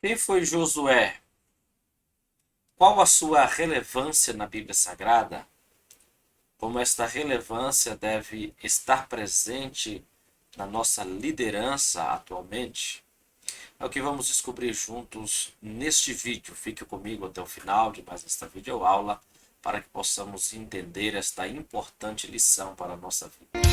Quem foi Josué? Qual a sua relevância na Bíblia Sagrada? Como esta relevância deve estar presente na nossa liderança atualmente? É o que vamos descobrir juntos neste vídeo. Fique comigo até o final de mais esta videoaula para que possamos entender esta importante lição para a nossa vida.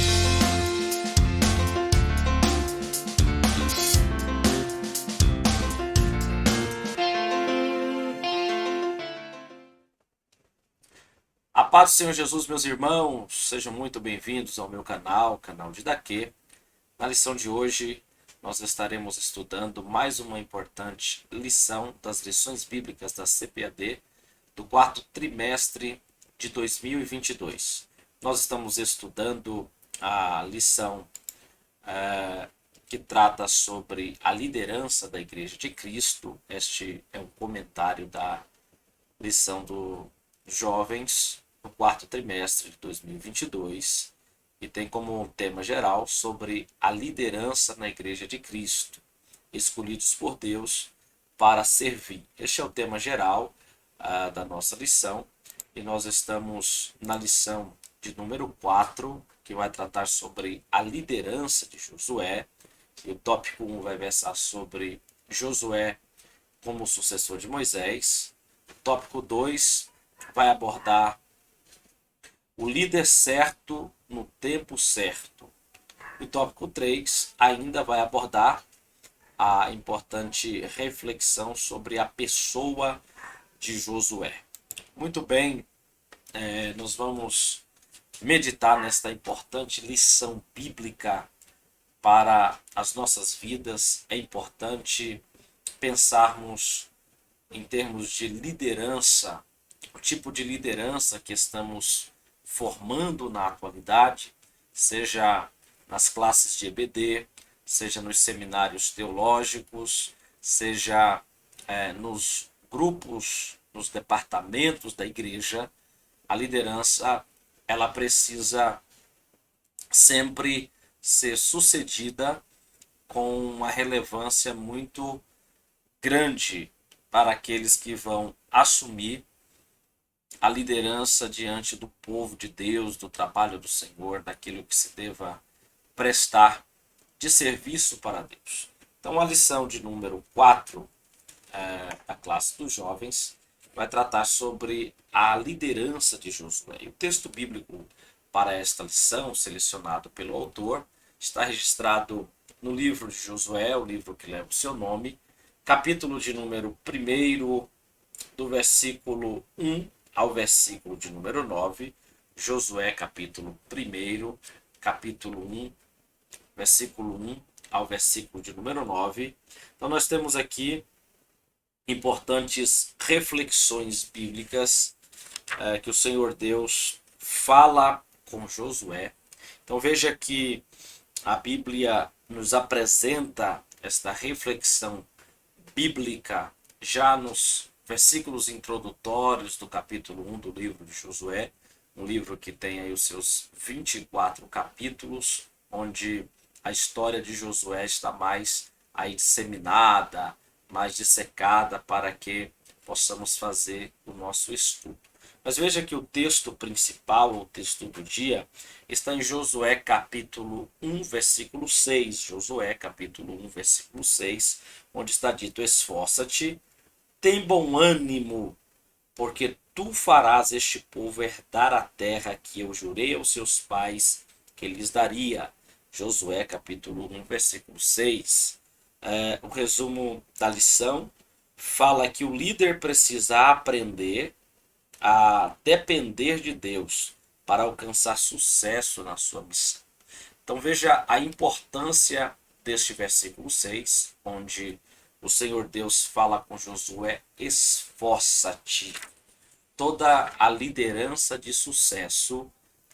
A paz do Senhor Jesus, meus irmãos, sejam muito bem-vindos ao meu canal, canal de Daquê. Na lição de hoje, nós estaremos estudando mais uma importante lição das lições bíblicas da CPAD do quarto trimestre de 2022. Nós estamos estudando a lição que trata sobre a liderança da Igreja de Cristo. Este é um comentário da lição do Jovens no quarto trimestre de 2022 e tem como tema geral sobre a liderança na Igreja de Cristo, escolhidos por Deus para servir. Este é o tema geral da nossa lição e nós estamos na lição de número 4, que vai tratar sobre a liderança de Josué. E o tópico 1 vai versar sobre Josué como sucessor de Moisés. O tópico 2 vai abordar o líder certo no tempo certo. O tópico 3 ainda vai abordar a importante reflexão sobre a pessoa de Josué. Muito bem, nós vamos meditar nesta importante lição bíblica para as nossas vidas. É importante pensarmos em termos de liderança, o tipo de liderança que estamos formando na atualidade, seja nas classes de EBD, seja nos seminários teológicos, seja nos grupos, nos departamentos da igreja. A liderança ela precisa sempre ser sucedida com uma relevância muito grande para aqueles que vão assumir a liderança diante do povo de Deus, do trabalho do Senhor, daquilo que se deva prestar de serviço para Deus. Então, a lição de número 4 da classe dos jovens vai tratar sobre a liderança de Josué. E o texto bíblico para esta lição, selecionado pelo autor, está registrado no livro de Josué, o livro que leva o seu nome, capítulo de número 1, do versículo 1 ao versículo de número 9, Josué capítulo 1, capítulo 1, versículo 1 ao versículo de número 9. Então nós temos aqui importantes reflexões bíblicas que o Senhor Deus fala com Josué. Então veja que a Bíblia nos apresenta esta reflexão bíblica já nos versículos introdutórios do capítulo 1 do livro de Josué, um livro que tem aí os seus 24 capítulos, onde a história de Josué está mais aí disseminada, mais dissecada para que possamos fazer o nosso estudo. Mas veja que o texto principal, o texto do dia, está em Josué capítulo 1, versículo 6. Josué capítulo 1, versículo 6, onde está dito: esforça-te, tem bom ânimo, porque tu farás este povo herdar a terra que eu jurei aos seus pais que lhes daria. Josué capítulo 1, versículo 6. O resumo da lição fala que o líder precisa aprender a depender de Deus para alcançar sucesso na sua missão. Então veja a importância deste versículo 6, onde o Senhor Deus fala com Josué: esforça-te. Toda a liderança de sucesso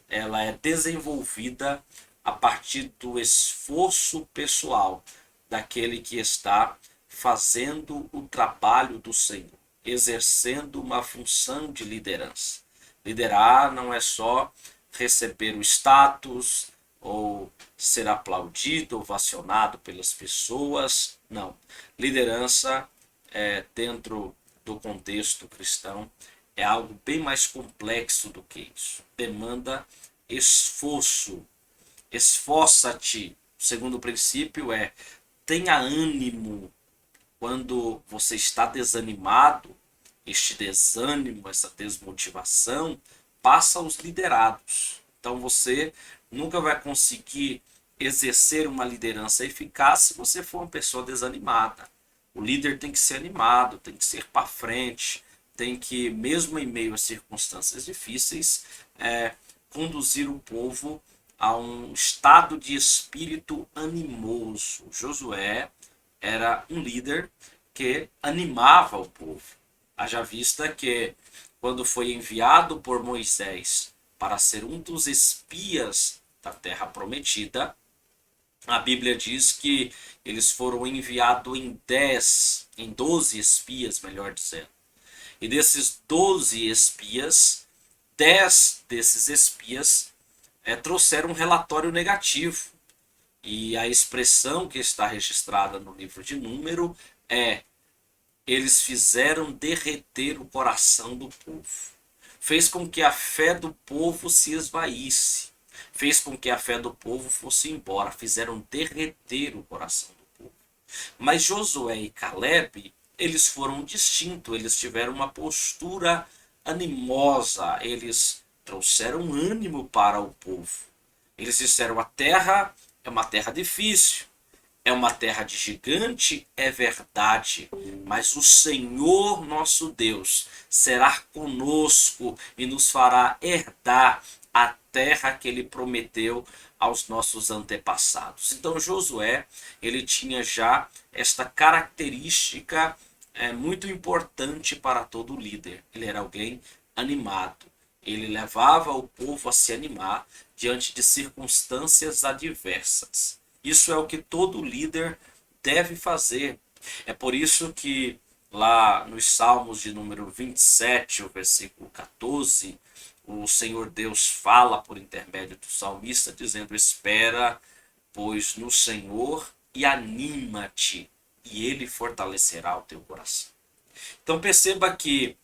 ela é desenvolvida a partir do esforço pessoal daquele que está fazendo o trabalho do Senhor, exercendo uma função de liderança. Liderar não é só receber o status ou ser aplaudido, ovacionado pelas pessoas. Não. Liderança dentro do contexto cristão, é algo bem mais complexo do que isso. Demanda esforço. Esforça-te. O segundo princípio é: tenha ânimo quando você está desanimado. Este desânimo, essa desmotivação, passa aos liderados. Então você nunca vai conseguir exercer uma liderança eficaz se você for uma pessoa desanimada. O líder tem que ser animado, tem que ser para frente, tem que, mesmo em meio a circunstâncias difíceis, conduzir o povo a um estado de espírito animoso. Josué era um líder que animava o povo. Haja vista que, quando foi enviado por Moisés para ser um dos espias da terra prometida, a Bíblia diz que eles foram enviados em 12 espias, melhor dizendo. E desses 12 espias, 10 desses espias trouxeram um relatório negativo. E a expressão que está registrada no livro de Número é: eles fizeram derreter o coração do povo. Fez com que a fé do povo se esvaísse. Fez com que a fé do povo fosse embora. Fizeram derreter o coração do povo. Mas Josué e Caleb, eles foram distintos. Eles tiveram uma postura animosa. Eles trouxeram ânimo para o povo. Eles disseram: a terra é uma terra difícil. É uma terra de gigante, é verdade, mas o Senhor nosso Deus será conosco e nos fará herdar a terra que ele prometeu aos nossos antepassados. Então Josué, ele tinha já esta característica muito importante para todo líder. Ele era alguém animado. Ele levava o povo a se animar diante de circunstâncias adversas. Isso é o que todo líder deve fazer. É por isso que lá nos Salmos de número 27, o versículo 14, o Senhor Deus fala por intermédio do salmista, dizendo: espera, pois, no Senhor e anima-te, e ele fortalecerá o teu coração. Então perceba que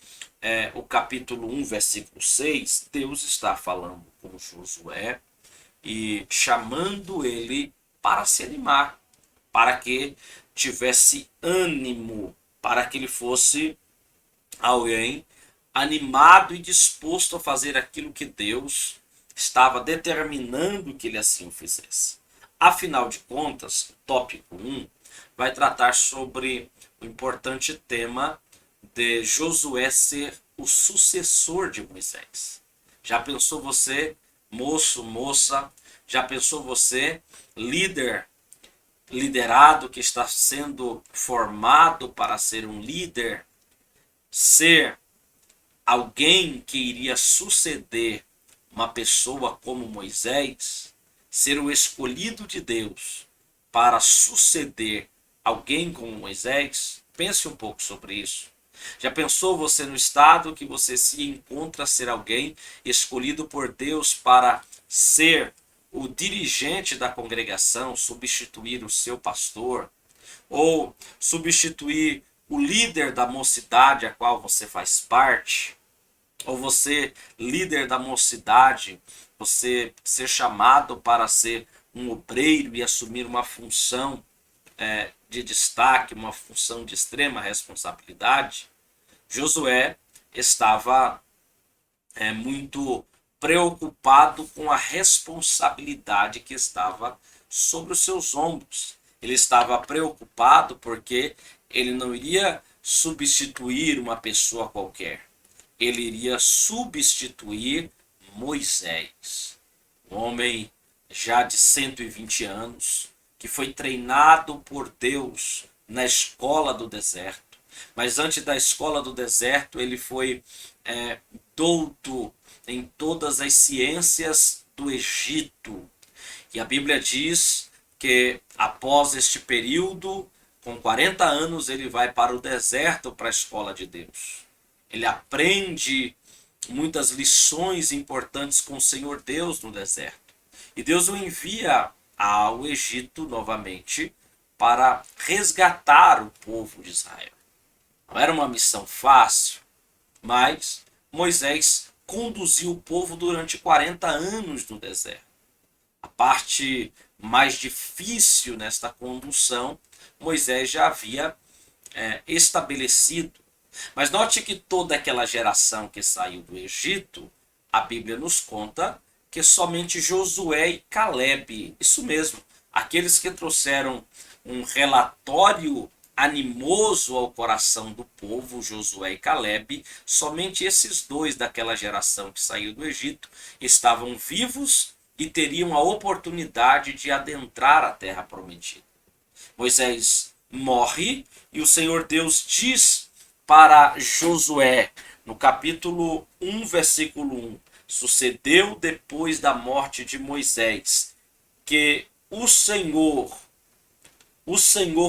o capítulo 1, versículo 6, Deus está falando com Josué e chamando ele para se animar, para que tivesse ânimo, para que ele fosse alguém animado e disposto a fazer aquilo que Deus estava determinando que ele assim o fizesse. Afinal de contas, o tópico 1 vai tratar sobre o importante tema de Josué ser o sucessor de Moisés. Já pensou você, moço, moça? Já pensou você, liderado que está sendo formado para ser um líder, ser alguém que iria suceder uma pessoa como Moisés, ser o escolhido de Deus para suceder alguém como Moisés? Pense um pouco sobre isso. Já pensou você no estado que você se encontra ser alguém escolhido por Deus para ser o dirigente da congregação, substituir o seu pastor, ou substituir o líder da mocidade a qual você faz parte, ou você, líder da mocidade, você ser chamado para ser um obreiro e assumir uma função de destaque, uma função de extrema responsabilidade? Josué estava muito preocupado com a responsabilidade que estava sobre os seus ombros. Ele estava preocupado porque ele não iria substituir uma pessoa qualquer. Ele iria substituir Moisés, um homem já de 120 anos, que foi treinado por Deus na escola do deserto. Mas antes da escola do deserto, ele foi douto em todas as ciências do Egito. E a Bíblia diz que após este período, com 40 anos, ele vai para o deserto, para a escola de Deus. Ele aprende muitas lições importantes com o Senhor Deus no deserto. E Deus o envia ao Egito novamente para resgatar o povo de Israel. Não era uma missão fácil, mas Moisés conduziu o povo durante 40 anos no deserto. A parte mais difícil nesta condução, Moisés já havia estabelecido. Mas note que toda aquela geração que saiu do Egito, a Bíblia nos conta que somente Josué e Caleb, isso mesmo, aqueles que trouxeram um relatório animoso ao coração do povo, Josué e Caleb, somente esses dois daquela geração que saiu do Egito estavam vivos e teriam a oportunidade de adentrar a terra prometida. Moisés morre e o Senhor Deus diz para Josué, no capítulo 1, versículo 1, sucedeu depois da morte de Moisés, que o Senhor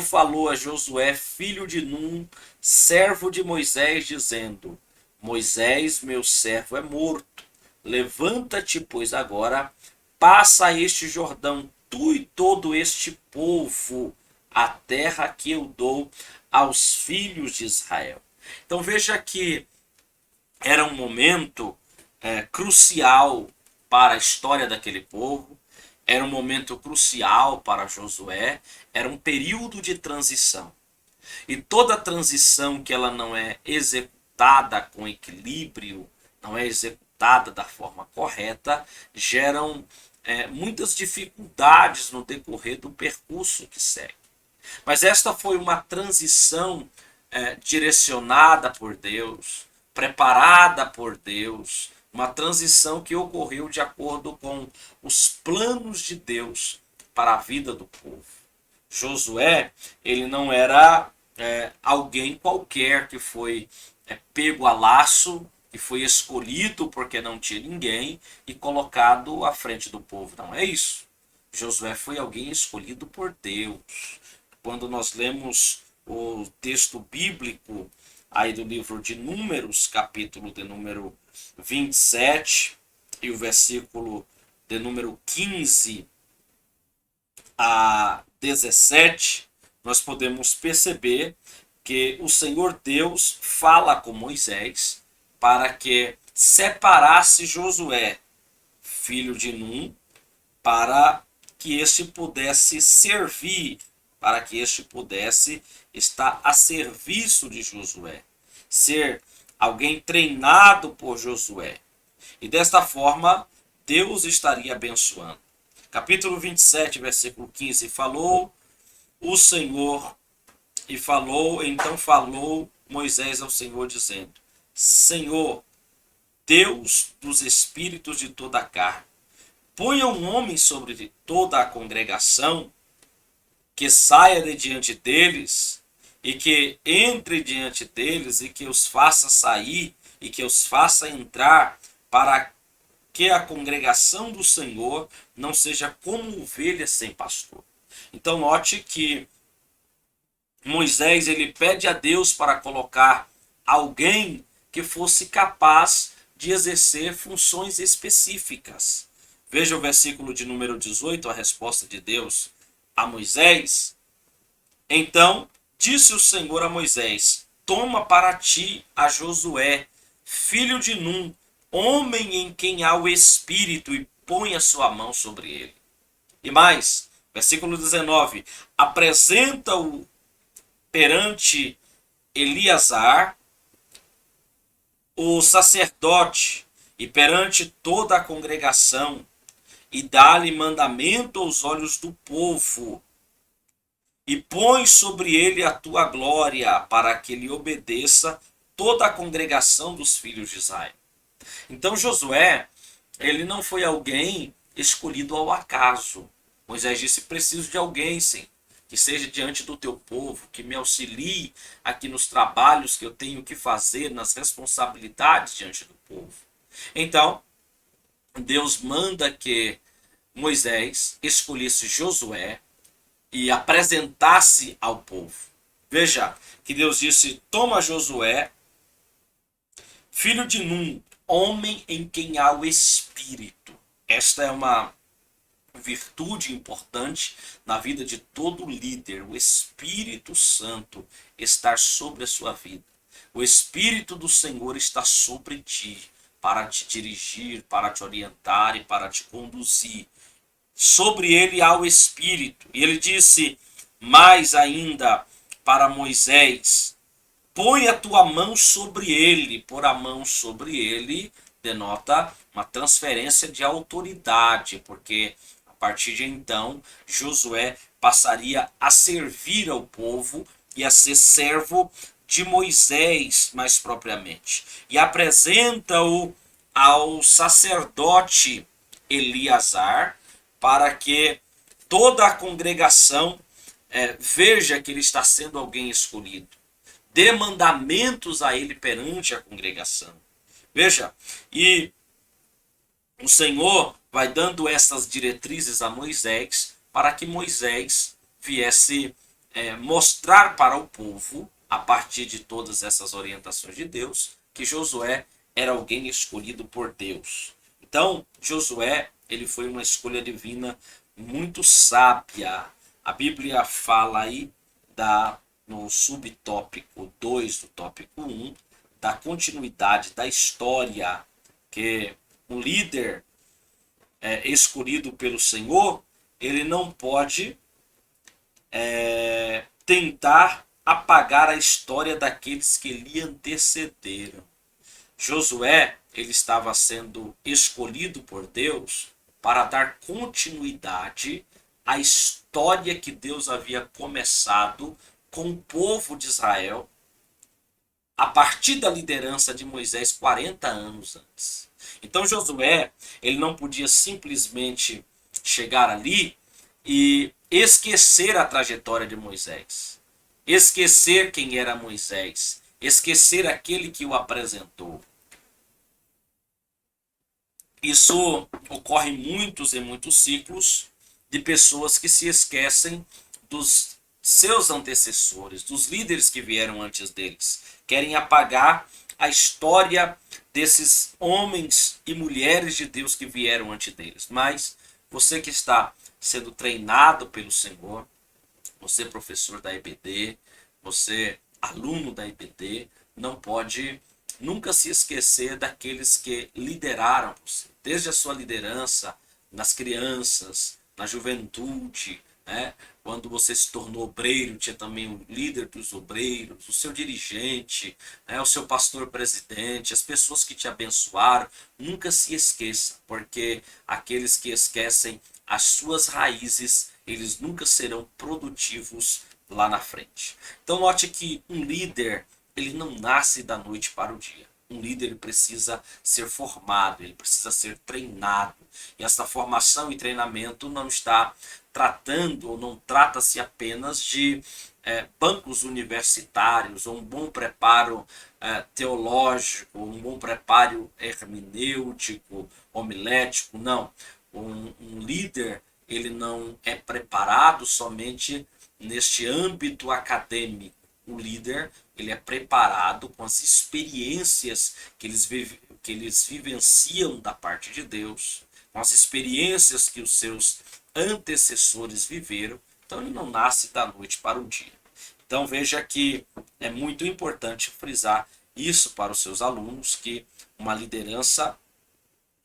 falou a Josué, filho de Num, servo de Moisés, dizendo: Moisés, meu servo, é morto. Levanta-te, pois, agora, passa este Jordão, tu e todo este povo, a terra que eu dou aos filhos de Israel. Então veja que era um momento crucial para a história daquele povo, era um momento crucial para Josué, era um período de transição. E toda transição que ela não é executada com equilíbrio, não é executada da forma correta, geram muitas dificuldades no decorrer do percurso que segue. Mas esta foi uma transição direcionada por Deus, preparada por Deus, uma transição que ocorreu de acordo com os planos de Deus para a vida do povo. Josué, ele não era alguém qualquer que foi pego a laço, que foi escolhido porque não tinha ninguém e colocado à frente do povo. Não é isso. Josué foi alguém escolhido por Deus. Quando nós lemos o texto bíblico aí do livro de Números, capítulo de número 27 e o versículo de número 15 a 17, nós podemos perceber que o Senhor Deus fala com Moisés para que separasse Josué, filho de Num, para que este pudesse servir, para que este pudesse estar a serviço de Josué, ser alguém treinado por Josué. E desta forma, Deus estaria abençoando. Capítulo 27, versículo 15, falou o Senhor, então falou Moisés ao Senhor, dizendo: Senhor, Deus dos espíritos de toda a carne, ponha um homem sobre toda a congregação, que saia de diante deles, e que entre diante deles, e que os faça sair, e que os faça entrar, para que a congregação do Senhor não seja como ovelhas sem pastor. Então note que Moisés ele pede a Deus para colocar alguém que fosse capaz de exercer funções específicas. Veja o versículo de número 18, a resposta de Deus a Moisés. Então disse o Senhor a Moisés: toma para ti a Josué, filho de Num, homem em quem há o Espírito, e põe a sua mão sobre ele. E mais, versículo 19, apresenta-o perante Eleazar, o sacerdote, e perante toda a congregação, e dá-lhe mandamento aos olhos do povo, e põe sobre ele a tua glória, para que lhe obedeça toda a congregação dos filhos de Israel. Então Josué, ele não foi alguém escolhido ao acaso. Moisés disse: preciso de alguém, sim, que seja diante do teu povo, que me auxilie aqui nos trabalhos que eu tenho que fazer, nas responsabilidades diante do povo. Então, Deus manda que Moisés escolhesse Josué e apresentasse ao povo. Veja que Deus disse: toma Josué, filho de Num, homem em quem há o Espírito. Esta é uma virtude importante na vida de todo líder, o Espírito Santo estar sobre a sua vida. O Espírito do Senhor está sobre ti, para te dirigir, para te orientar e para te conduzir. Sobre ele há o Espírito. E ele disse mais ainda para Moisés: põe a tua mão sobre ele. Pôr a mão sobre ele denota uma transferência de autoridade, porque a partir de então Josué passaria a servir ao povo e a ser servo de Moisés, mais propriamente. E apresenta-o ao sacerdote Eleazar, para que toda a congregação veja que ele está sendo alguém escolhido. Dê mandamentos a ele perante a congregação. Veja, e o Senhor vai dando essas diretrizes a Moisés, para que Moisés viesse mostrar para o povo, a partir de todas essas orientações de Deus, que Josué era alguém escolhido por Deus. Então, Josué, ele foi uma escolha divina muito sábia. A Bíblia fala aí no subtópico 2 do tópico 1, da continuidade da história, que um líder escolhido pelo Senhor, ele não pode tentar apagar a história daqueles que lhe antecederam. Josué, ele estava sendo escolhido por Deus para dar continuidade à história que Deus havia começado com o povo de Israel a partir da liderança de Moisés 40 anos antes. Então Josué, ele não podia simplesmente chegar ali e esquecer a trajetória de Moisés, esquecer quem era Moisés, esquecer aquele que o apresentou. Isso ocorre em muitos ciclos de pessoas que se esquecem dos seus antecessores, dos líderes que vieram antes deles. Querem apagar a história desses homens e mulheres de Deus que vieram antes deles. Mas você que está sendo treinado pelo Senhor, você professor da IBD, você aluno da IBD, não pode nunca se esquecer daqueles que lideraram você, desde a sua liderança nas crianças, na juventude, né? Quando você se tornou obreiro, tinha também o líder dos obreiros, o seu dirigente, né? O seu pastor presidente, as pessoas que te abençoaram. Nunca se esqueça, porque aqueles que esquecem as suas raízes, eles nunca serão produtivos lá na frente. Então note que um líder, ele não nasce da noite para o dia. Um líder precisa ser formado, ele precisa ser treinado. E essa formação e treinamento não está tratando, ou não trata-se apenas de bancos universitários, ou um bom preparo teológico, um bom preparo hermenêutico, homilético. Não. Um líder, ele não é preparado somente neste âmbito acadêmico. O líder, ele é preparado com as experiências que eles vivenciam da parte de Deus, com as experiências que os seus antecessores viveram. Então ele não nasce da noite para o dia. Então veja que é muito importante frisar isso para os seus alunos, que uma liderança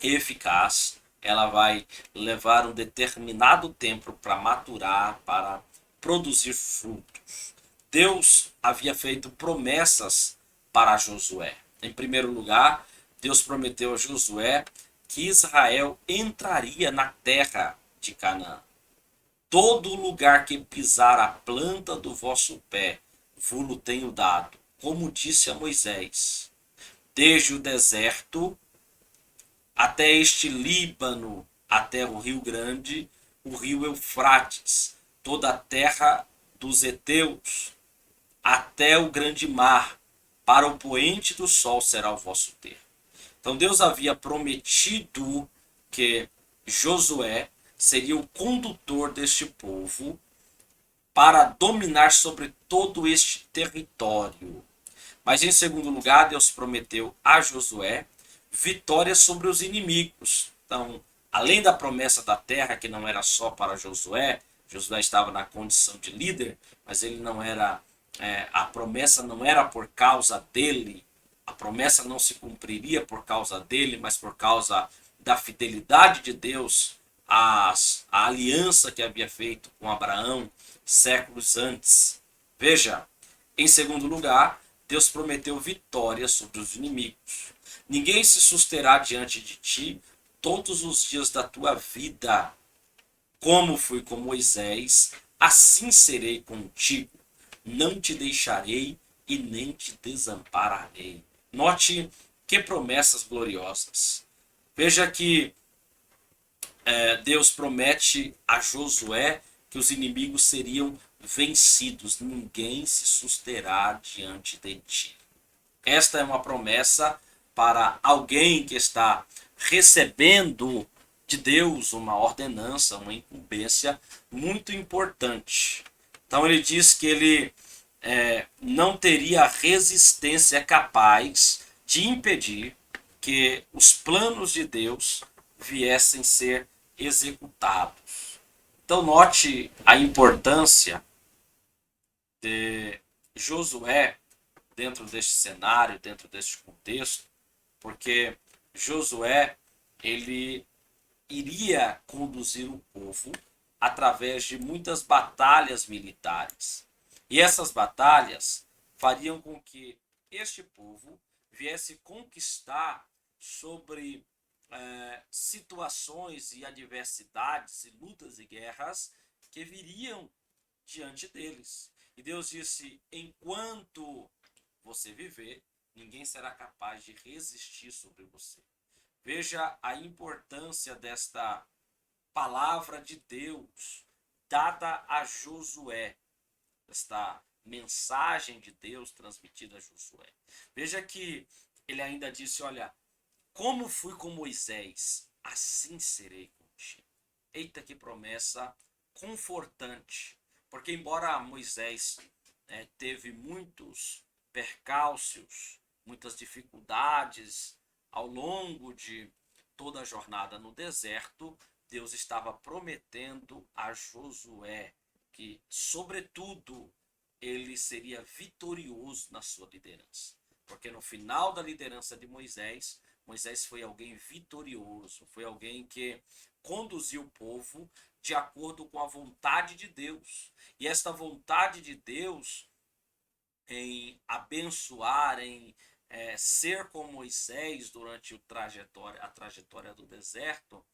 eficaz, ela vai levar um determinado tempo para maturar, para produzir frutos. Deus havia feito promessas para Josué. Em primeiro lugar, Deus prometeu a Josué que Israel entraria na terra de Canaã. Todo lugar que pisar a planta do vosso pé, vos tenho dado, como disse a Moisés. Desde o deserto até este Líbano, até o Rio Grande, o rio Eufrates, toda a terra dos heteus, até o grande mar, para o poente do sol será o vosso termo. Então Deus havia prometido que Josué seria o condutor deste povo para dominar sobre todo este território. Mas em segundo lugar, Deus prometeu a Josué vitória sobre os inimigos. Então, além da promessa da terra, que não era só para Josué, Josué estava na condição de líder, mas ele não era, a promessa não era por causa dele, a promessa não se cumpriria por causa dele, mas por causa da fidelidade de Deus à aliança que havia feito com Abraão séculos antes. Veja, em segundo lugar, Deus prometeu vitória sobre os inimigos. Ninguém se susterá diante de ti todos os dias da tua vida. Como fui com Moisés, assim serei contigo. Não te deixarei e nem te desampararei. Note que promessas gloriosas. Veja que Deus promete a Josué que os inimigos seriam vencidos. Ninguém se susterá diante de ti. Esta é uma promessa para alguém que está recebendo de Deus uma ordenança, uma incumbência muito importante. Então ele diz que ele não teria resistência capaz de impedir que os planos de Deus viessem ser executados. Então note a importância de Josué dentro deste cenário, dentro deste contexto, porque Josué ele iria conduzir o povo através de muitas batalhas militares. E essas batalhas fariam com que este povo viesse conquistar sobre situações e adversidades e lutas e guerras que viriam diante deles. E Deus disse: enquanto você viver, ninguém será capaz de resistir sobre você. Veja a importância desta palavra de Deus dada a Josué, esta mensagem de Deus transmitida a Josué. Veja que ele ainda disse: olha, como fui com Moisés, assim serei contigo. Eita, que promessa confortante. Porque embora Moisés teve muitos percalços, muitas dificuldades ao longo de toda a jornada no deserto, Deus estava prometendo a Josué que, sobretudo, ele seria vitorioso na sua liderança. Porque no final da liderança de Moisés, Moisés foi alguém vitorioso, foi alguém que conduziu o povo de acordo com a vontade de Deus. E esta vontade de Deus em abençoar, em ser com Moisés durante a trajetória do deserto,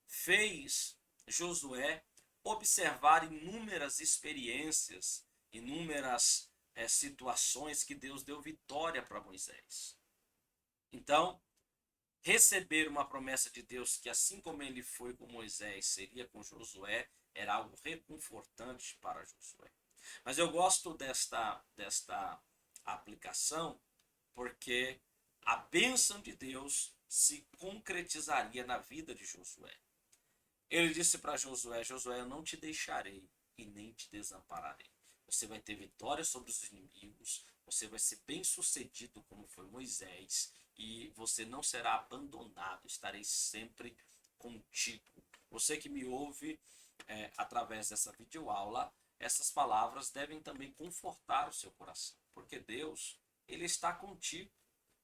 fez Josué observar inúmeras experiências, inúmeras situações que Deus deu vitória para Moisés. Então, receber uma promessa de Deus que, assim como ele foi com Moisés, seria com Josué, era algo reconfortante para Josué. Mas eu gosto desta aplicação porque a bênção de Deus se concretizaria na vida de Josué. Ele disse para Josué: Josué, eu não te deixarei e nem te desampararei. Você vai ter vitória sobre os inimigos, você vai ser bem sucedido como foi Moisés, e você não será abandonado, estarei sempre contigo. Você que me ouve através dessa videoaula, essas palavras devem também confortar o seu coração, porque Deus, ele está contigo,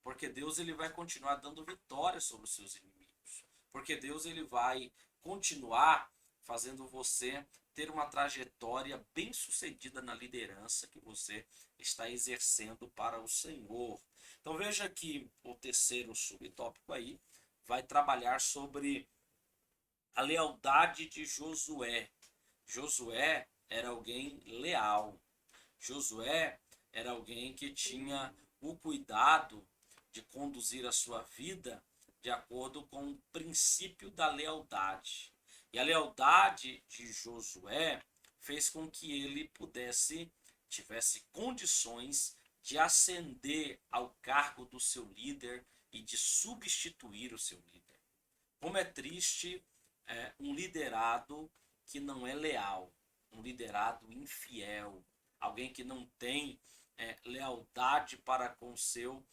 porque Deus ele vai continuar dando vitória sobre os seus inimigos, porque Deus ele vai continuar fazendo você ter uma trajetória bem sucedida na liderança que você está exercendo para o Senhor. Então veja que o terceiro subtópico aí vai trabalhar sobre a lealdade de Josué. Josué era alguém leal. Josué era alguém que tinha o cuidado de conduzir a sua vida de acordo com o princípio da lealdade. E a lealdade de Josué fez com que ele tivesse condições de ascender ao cargo do seu líder e de substituir o seu líder. Como é triste um liderado que não é leal, um liderado infiel, alguém que não tem lealdade para com o seu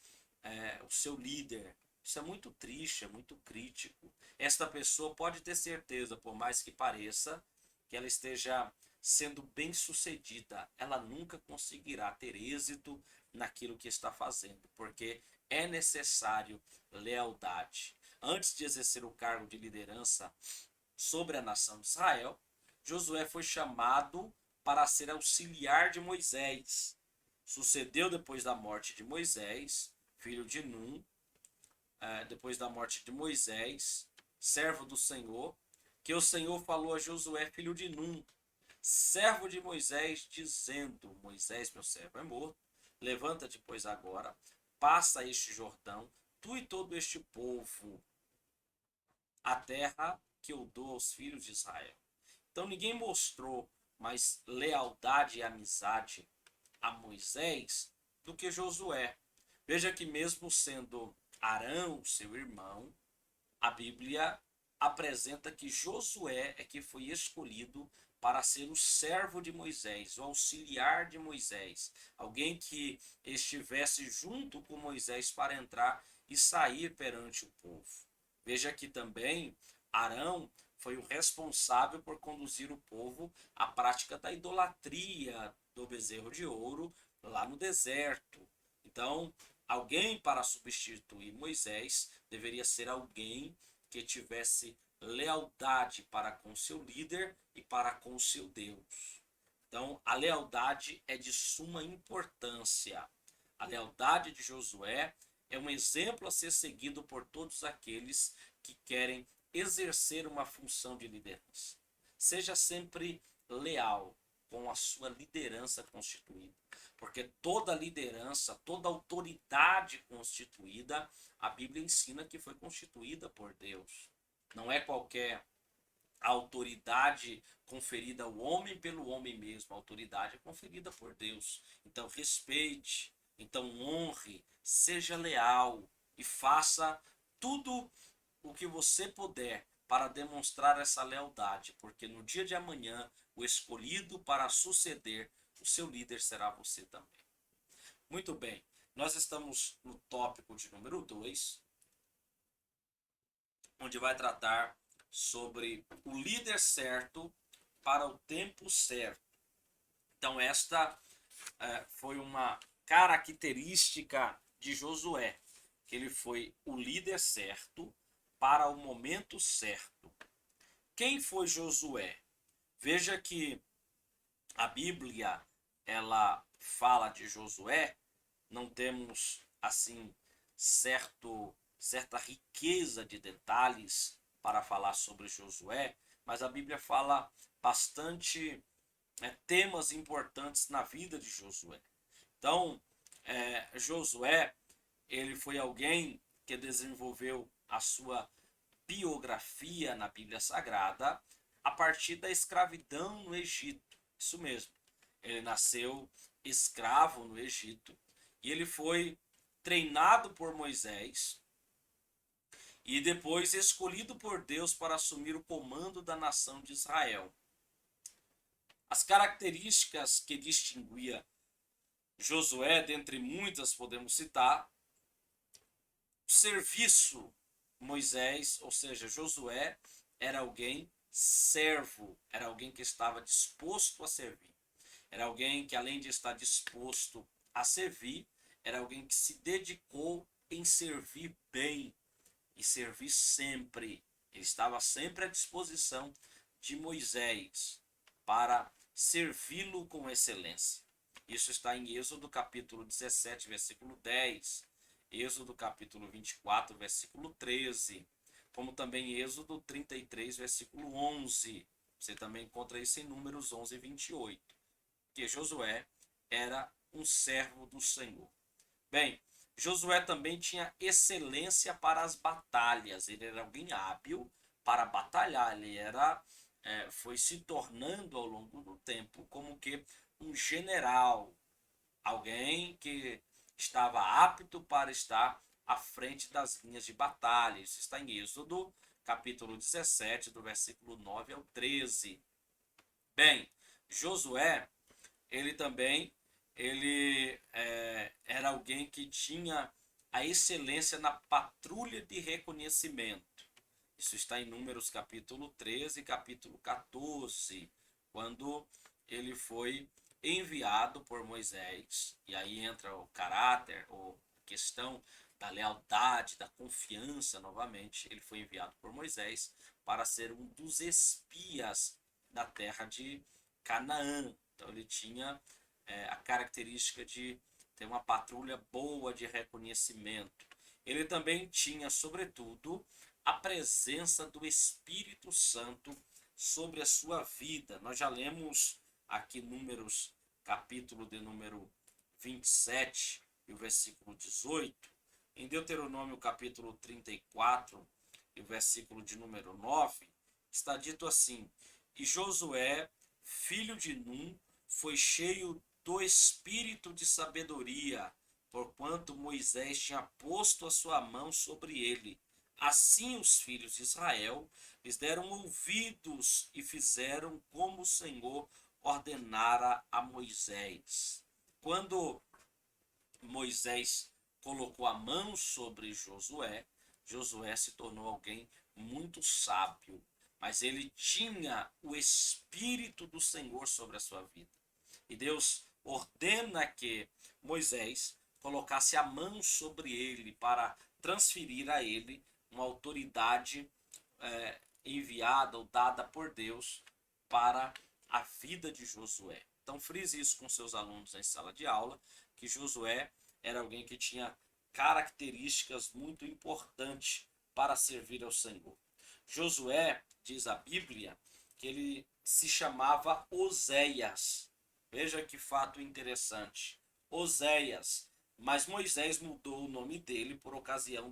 líder. Isso é muito triste, é muito crítico. Esta pessoa pode ter certeza, por mais que pareça, que ela esteja sendo bem-sucedida, ela nunca conseguirá ter êxito naquilo que está fazendo, porque é necessário lealdade. Antes de exercer o cargo de liderança sobre a nação de Israel, Josué foi chamado para ser auxiliar de Moisés. Sucedeu depois da morte de Moisés, filho de Num, depois da morte de Moisés, servo do Senhor, que o Senhor falou a Josué, filho de Num, servo de Moisés, dizendo: Moisés, meu servo, é morto. Levanta-te, pois, agora, passa este Jordão, tu e todo este povo, a terra que eu dou aos filhos de Israel. Então ninguém mostrou mais lealdade e amizade a Moisés do que Josué. Veja que mesmo sendo Arão, seu irmão, a Bíblia apresenta que Josué é que foi escolhido para ser o servo de Moisés, o auxiliar de Moisés, alguém que estivesse junto com Moisés para entrar e sair perante o povo. Veja que também Arão foi o responsável por conduzir o povo à prática da idolatria do bezerro de ouro lá no deserto. Então, alguém para substituir Moisés deveria ser alguém que tivesse lealdade para com seu líder e para com seu Deus. Então, a lealdade é de suma importância. A lealdade de Josué é um exemplo a ser seguido por todos aqueles que querem exercer uma função de liderança. Seja sempre leal com a sua liderança constituída, porque toda liderança, toda autoridade constituída, a Bíblia ensina que foi constituída por Deus. Não é qualquer autoridade conferida ao homem pelo homem mesmo, a autoridade é conferida por Deus. Então respeite, então honre, seja leal e faça tudo o que você puder para demonstrar essa lealdade, porque no dia de amanhã o escolhido para suceder o seu líder será você também. Muito bem, nós estamos no tópico de número 2, onde vai tratar sobre o líder certo para o tempo certo. Então esta foi uma característica de Josué, que ele foi o líder certo para o momento certo. Quem foi Josué? Veja que a Bíblia ela fala de Josué, não temos assim certa riqueza de detalhes para falar sobre Josué, mas a Bíblia fala bastante temas importantes na vida de Josué. Então, Josué ele foi alguém que desenvolveu a sua biografia na Bíblia Sagrada a partir da escravidão no Egito. Isso mesmo. Ele nasceu escravo no Egito e ele foi treinado por Moisés e depois escolhido por Deus para assumir o comando da nação de Israel. As características que distinguia Josué, dentre muitas podemos citar, o serviço. Moisés, ou seja, Josué, era alguém servo, era alguém que estava disposto a servir. Era alguém que, além de estar disposto a servir, era alguém que se dedicou em servir bem e servir sempre. Ele estava sempre à disposição de Moisés para servi-lo com excelência. Isso está em Êxodo capítulo 17, versículo 10. Êxodo capítulo 24, versículo 13, como também Êxodo 33, versículo 11. Você também encontra isso em Números 11 e 28. Que Josué era um servo do Senhor. Bem, Josué também tinha excelência para as batalhas. Ele era alguém hábil para batalhar. Ele foi se tornando ao longo do tempo como que um general, alguém que estava apto para estar à frente das linhas de batalha. Isso está em Êxodo, capítulo 17, do versículo 9 ao 13. Bem, Josué, ele também era alguém que tinha a excelência na patrulha de reconhecimento. Isso está em Números capítulo 13 e capítulo 14, quando ele foi enviado por Moisés, e aí entra o caráter, ou questão da lealdade, da confiança novamente. Ele foi enviado por Moisés para ser um dos espias da terra de Canaã. Então ele tinha a característica de ter uma patrulha boa de reconhecimento. Ele também tinha, sobretudo, a presença do Espírito Santo sobre a sua vida. Nós já lemos aqui Números, capítulo de número 27 e o versículo 18. Em Deuteronômio, capítulo 34 e o versículo de número 9, está dito assim: E Josué, filho de Num, foi cheio do espírito de sabedoria, porquanto Moisés tinha posto a sua mão sobre ele. Assim os filhos de Israel lhes deram ouvidos e fizeram como o Senhor ordenara a Moisés. Quando Moisés colocou a mão sobre Josué, Josué se tornou alguém muito sábio, mas ele tinha o Espírito do Senhor sobre a sua vida. E Deus ordena que Moisés colocasse a mão sobre ele para transferir a ele uma autoridade enviada ou dada por Deus para a vida de Josué. Então frise isso com seus alunos em sala de aula, que Josué era alguém que tinha características muito importantes para servir ao Senhor. Josué, diz a Bíblia, que ele se chamava Oséias. Veja que fato interessante. Oséias. Mas Moisés mudou o nome dele por ocasião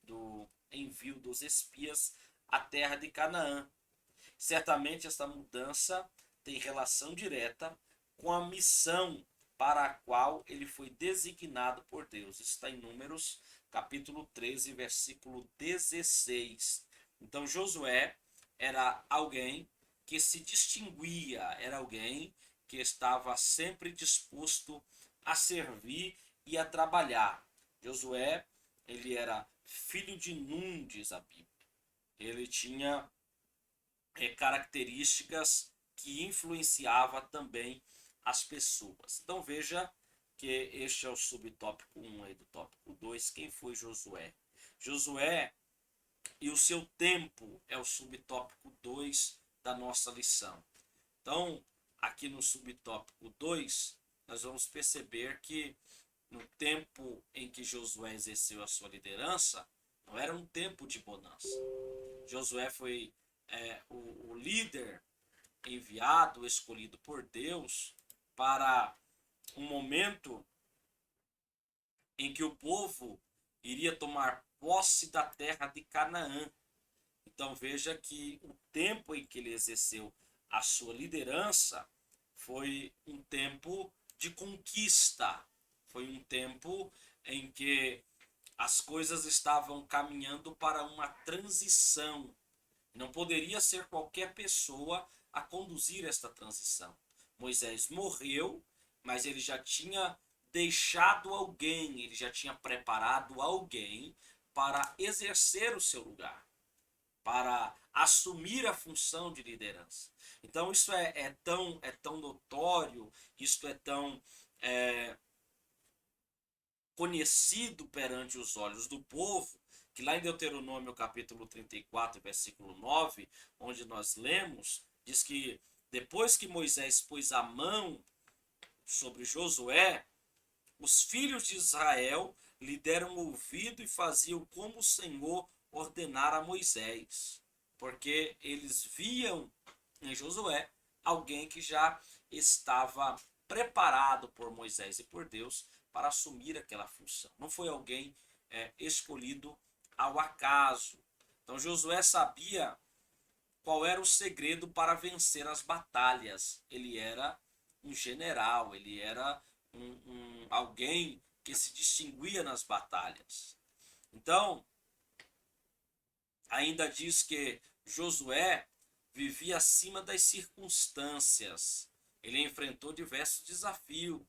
do envio dos espias à terra de Canaã. Certamente esta mudança tem relação direta com a missão para a qual ele foi designado por Deus. Isso está em Números, capítulo 13, versículo 16. Então Josué era alguém que se distinguia, era alguém que estava sempre disposto a servir e a trabalhar. Josué, ele era filho de Num, diz a Bíblia. Ele tinha características que influenciava também as pessoas. Então veja que este é o subtópico 1 aí do tópico 2. Quem foi Josué? Josué e o seu tempo é o subtópico 2 da nossa lição. Então, aqui no subtópico 2, nós vamos perceber que no tempo em que Josué exerceu a sua liderança, não era um tempo de bonança. Josué foi o líder enviado, escolhido por Deus para um momento em que o povo iria tomar posse da terra de Canaã. Então veja que o tempo em que ele exerceu a sua liderança foi um tempo de conquista, foi um tempo em que as coisas estavam caminhando para uma transição. Não poderia ser qualquer pessoa a conduzir esta transição. Moisés morreu, mas ele já tinha deixado alguém, ele já tinha preparado alguém para exercer o seu lugar, para assumir a função de liderança. Então isso é tão notório, isso é tão conhecido perante os olhos do povo, que lá em Deuteronômio capítulo 34, versículo 9, onde nós lemos, diz que depois que Moisés pôs a mão sobre Josué, os filhos de Israel lhe deram ouvido e faziam como o Senhor ordenara a Moisés, porque eles viam em Josué alguém que já estava preparado por Moisés e por Deus para assumir aquela função. Não foi alguém escolhido ao acaso. Então Josué sabia qual era o segredo para vencer as batalhas. Ele era um general, ele era alguém que se distinguia nas batalhas. Então, ainda diz que Josué vivia acima das circunstâncias. Ele enfrentou diversos desafios.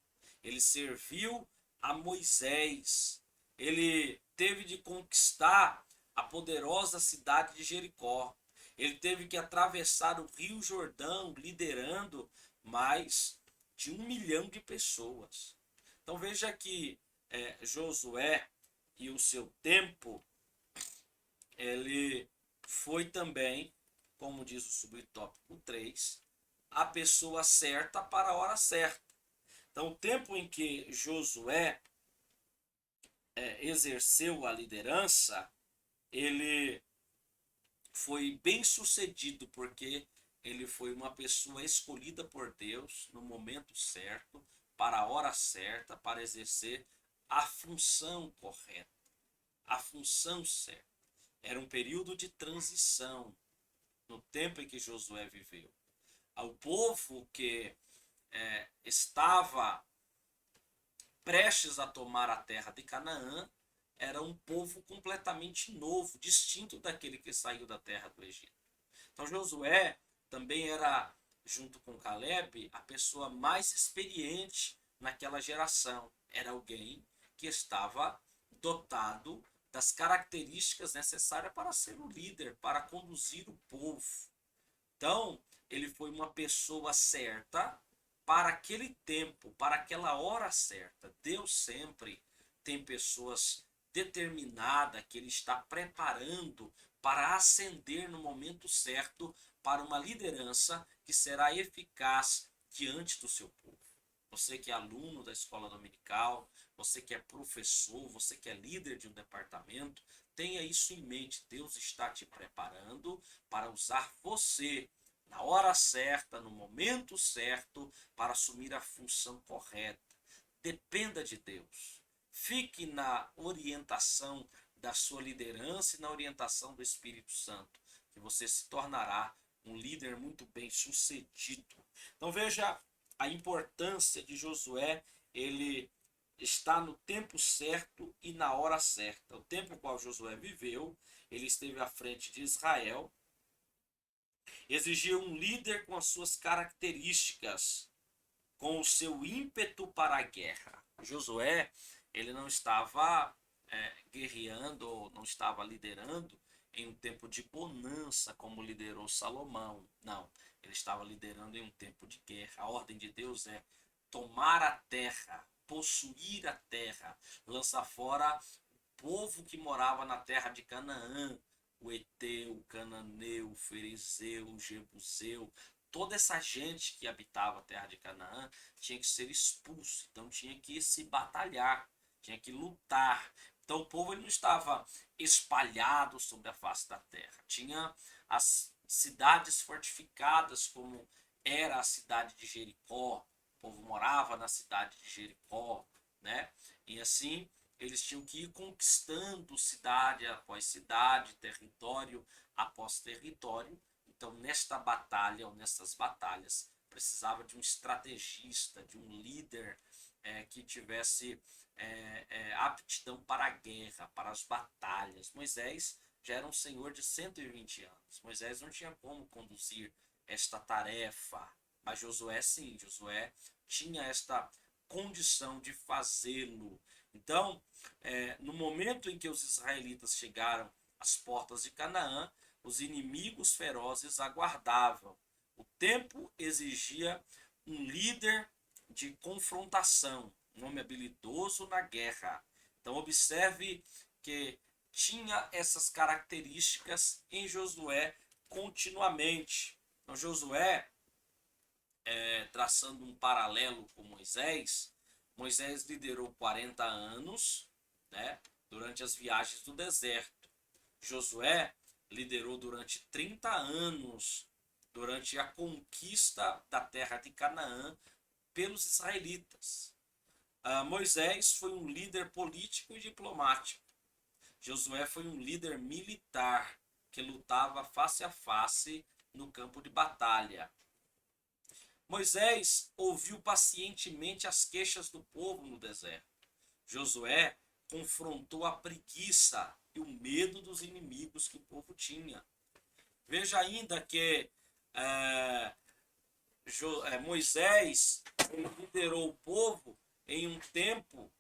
Ele serviu a Moisés. ele teve de conquistar a poderosa cidade de Jericó. Ele teve que atravessar o Rio Jordão, liderando mais de 1 milhão de pessoas. Então veja que Josué e o seu tempo, ele foi também, como diz o subtópico 3, a pessoa certa para a hora certa. Então o tempo em que Josué exerceu a liderança, ele foi bem sucedido porque ele foi uma pessoa escolhida por Deus no momento certo, para a hora certa, para exercer a função correta, a função certa. Era um período de transição no tempo em que Josué viveu. O povo que estava prestes a tomar a terra de Canaã era um povo completamente novo, distinto daquele que saiu da terra do Egito. Então Josué também era, junto com Caleb, a pessoa mais experiente naquela geração. Era alguém que estava dotado das características necessárias para ser o líder, para conduzir o povo. Então, ele foi uma pessoa certa para aquele tempo, para aquela hora certa. Deus sempre tem pessoas determinadas que ele está preparando para ascender no momento certo para uma liderança que será eficaz diante do seu povo. Você que é aluno da escola dominical, você que é professor, você que é líder de um departamento, tenha isso em mente. Deus está te preparando para usar você na hora certa, no momento certo, para assumir a função correta. Dependa de Deus. Fique na orientação da sua liderança e na orientação do Espírito Santo, que você se tornará um líder muito bem sucedido. Então veja a importância de Josué, ele está no tempo certo e na hora certa. O tempo qual Josué viveu, ele esteve à frente de Israel, exigia um líder com as suas características, com o seu ímpeto para a guerra. Josué, ele não estava guerreando, não estava liderando em um tempo de bonança, como liderou Salomão. Não, ele estava liderando em um tempo de guerra. A ordem de Deus é tomar a terra, possuir a terra, lançar fora o povo que morava na terra de Canaã, o Eteu, o Cananeu, o Ferezeu, o Jebuseu, toda essa gente que habitava a terra de Canaã tinha que ser expulso, então tinha que se batalhar, tinha que lutar. Então o povo ele não estava espalhado sobre a face da terra, tinha as cidades fortificadas, como era a cidade de Jericó, o povo morava na cidade de Jericó, né? E assim eles tinham que ir conquistando cidade após cidade, território após território. Então, nesta batalha, ou nessas batalhas, precisava de um estrategista, de um líder que tivesse aptidão para a guerra, para as batalhas. Moisés já era um senhor de 120 anos. Moisés não tinha como conduzir esta tarefa, mas Josué sim, Josué tinha esta condição de fazê-lo. Então, no momento em que os israelitas chegaram às portas de Canaã, os inimigos ferozes aguardavam. O tempo exigia um líder de confrontação, um homem habilidoso na guerra. Então, observe que tinha essas características em Josué continuamente. Então, Josué, traçando um paralelo com Moisés, Moisés liderou 40 anos, né, durante as viagens do deserto. Josué liderou durante 30 anos durante a conquista da terra de Canaã pelos israelitas. Moisés foi um líder político e diplomático. Josué foi um líder militar que lutava face a face no campo de batalha. Moisés ouviu pacientemente as queixas do povo no deserto. Josué confrontou a preguiça e o medo dos inimigos que o povo tinha. Veja ainda que Moisés liderou o povo em um tempo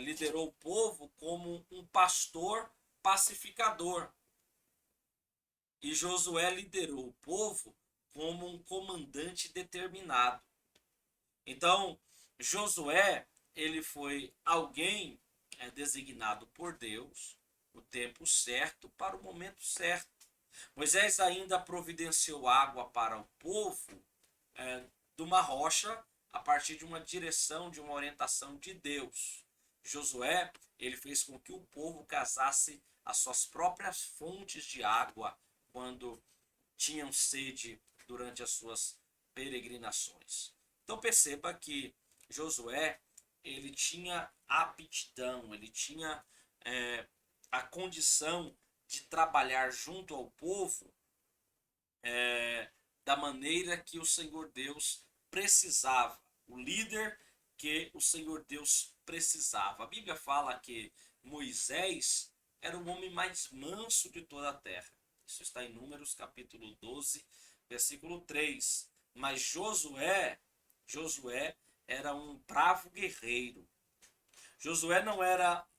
liderou o povo como um pastor pacificador. E Josué liderou o povo como um comandante determinado. Então, Josué, ele foi alguém designado por Deus no tempo certo para o momento certo. Moisés ainda providenciou água para o povo de uma rocha a partir de uma direção, de uma orientação de Deus. Josué, ele fez com que o povo caçasse as suas próprias fontes de água quando tinham sede durante as suas peregrinações. Então perceba que Josué, ele tinha aptidão, ele tinha a condição de trabalhar junto ao povo da maneira que o Senhor Deus precisava, o líder que o Senhor Deus precisava. A Bíblia fala que Moisés era o homem mais manso de toda a terra. Isso está em Números capítulo 12, versículo 3. Mas Josué era um bravo guerreiro. Josué não era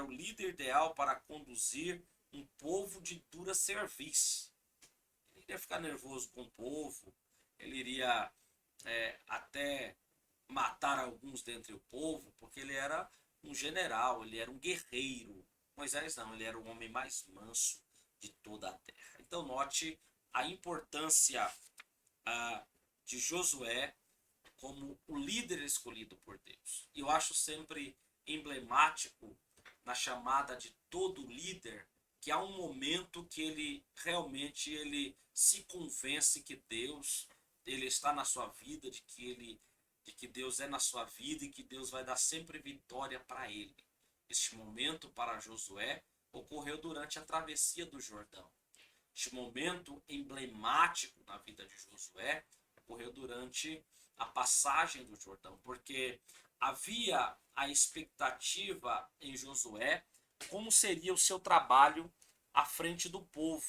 o líder ideal para conduzir um povo de dura serviço. Ele iria ficar nervoso com o povo, ele iria até matar alguns dentre o povo, porque ele era um general, ele era um guerreiro. Moisés não, ele era o homem mais manso de toda a terra. Então note a importância de Josué como o líder escolhido por Deus. E eu acho sempre emblemático na chamada de todo líder que há um momento que ele realmente ele se convence que Deus ele está na sua vida, de que Deus é na sua vida e que Deus vai dar sempre vitória para ele. Este momento para Josué ocorreu durante a travessia do Jordão. Este momento emblemático na vida de Josué ocorreu durante a passagem do Jordão, porque havia a expectativa em Josué como seria o seu trabalho à frente do povo,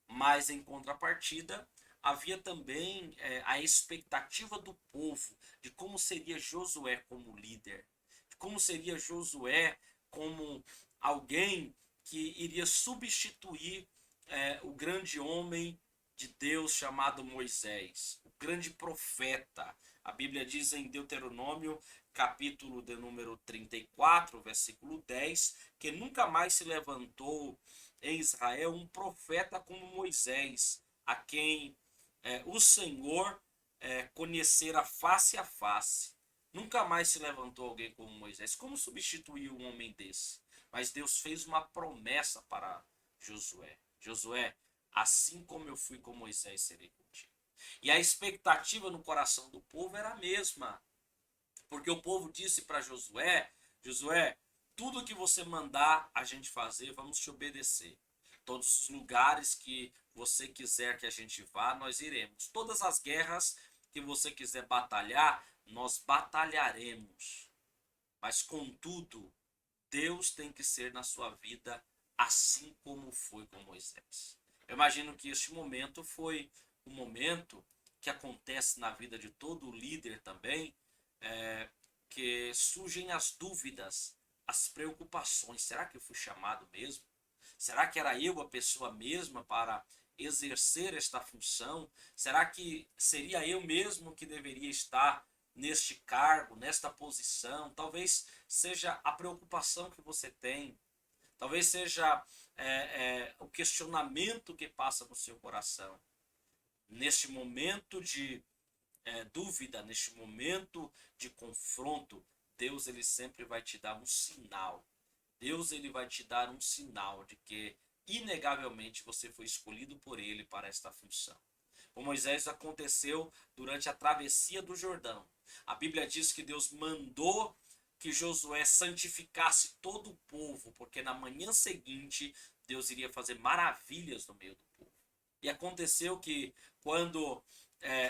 mas em contrapartida havia também a expectativa do povo de como seria Josué como líder, de como seria Josué como alguém que iria substituir o grande homem de Deus chamado Moisés, o grande profeta. A Bíblia diz em Deuteronômio, capítulo de número 34, versículo 10, que nunca mais se levantou em Israel um profeta como Moisés, a quem o Senhor conhecera face a face. Nunca mais se levantou alguém como Moisés. Como substituir um homem desse? Mas Deus fez uma promessa para Josué. Josué, assim como eu fui com Moisés, serei contigo. E a expectativa no coração do povo era a mesma. Porque o povo disse para Josué, Josué, tudo que você mandar a gente fazer, vamos te obedecer. Todos os lugares que você quiser que a gente vá, nós iremos. Todas as guerras que você quiser batalhar, nós batalharemos. Mas contudo, Deus tem que ser na sua vida assim como foi com Moisés. Eu imagino que este momento foi um momento que acontece na vida de todo líder também, que surgem as dúvidas, as preocupações. Será que eu fui chamado mesmo? Será que era eu a pessoa mesma para exercer esta função? Será que seria eu mesmo que deveria estar neste cargo, nesta posição? Talvez seja a preocupação que você tem. Talvez seja o questionamento que passa no seu coração. Neste momento de dúvida, neste momento de confronto, Deus ele sempre vai te dar um sinal. Deus ele vai te dar um sinal de que inegavelmente você foi escolhido por ele para esta função. Com Moisés aconteceu durante a travessia do Jordão. A Bíblia diz que Deus mandou que Josué santificasse todo o povo, porque na manhã seguinte Deus iria fazer maravilhas no meio do povo. E aconteceu que quando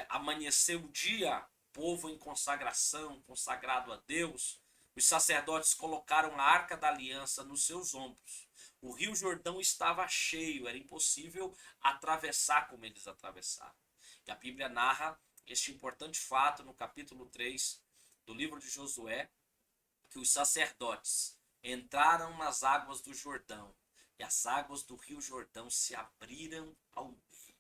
amanheceu o dia, povo em consagração, consagrado a Deus, os sacerdotes colocaram a arca da aliança nos seus ombros. O rio Jordão estava cheio, era impossível atravessar como eles atravessaram. E a Bíblia narra este importante fato no capítulo 3 do livro de Josué, que os sacerdotes entraram nas águas do Jordão e as águas do rio Jordão se abriram ao meio.